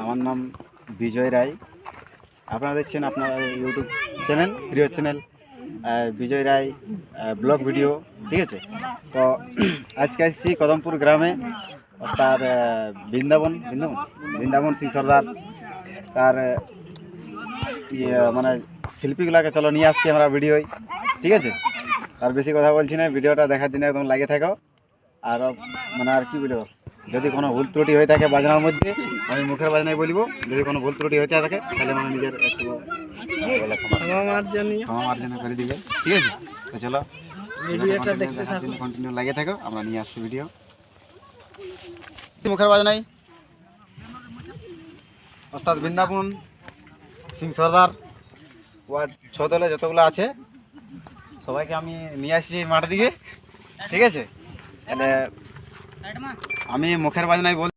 আমার নাম বিজয় রায়। আপনারা দেখছেন আপনার ইউটিউব চ্যানেল, প্রিয় চ্যানেল বিজয় রায় ব্লগ ভিডিও, ঠিক আছে। তো আজকে আসছি কদমপুর গ্রামে, তার বৃন্দাবন বৃন্দাবন বৃন্দাবন সিং সর্দার তার মানে শিল্পীগুলাকে চলো নিয়ে আসছি আমরা ভিডিওয়, ঠিক আছে। আর বেশি কথা বলছি না, ভিডিওটা দেখার জন্য একদম লাগে থাকো। আর মানে আর কি বলবো, যদি কোনো ভুল ত্রুটি হয়ে থাকে বাজনার মধ্যে, আমি মুখের বাজনায় বলবো। যদি কোনো ভুল ত্রুটি হয়ে থাকে তাহলে মানে নিজের একটু ক্ষমা মার্জনা করে দিবে, ঠিক আছে। তো চলো ভিডিওটা দেখতে থাকো, কন্টিনিউ লাগে থাকো, আমরা নিয়ে আসছি ভিডিও। মুখের বাজনায় ওস্তাদ বৃন্দাবন সিং সর্দার ওয়ার ছদলে যতগুলো আছে সবাইকে আমি নিয়ে আসছি মাঠের দিকে, ঠিক আছে। তাহলে আমি মুখের বাজনায় বল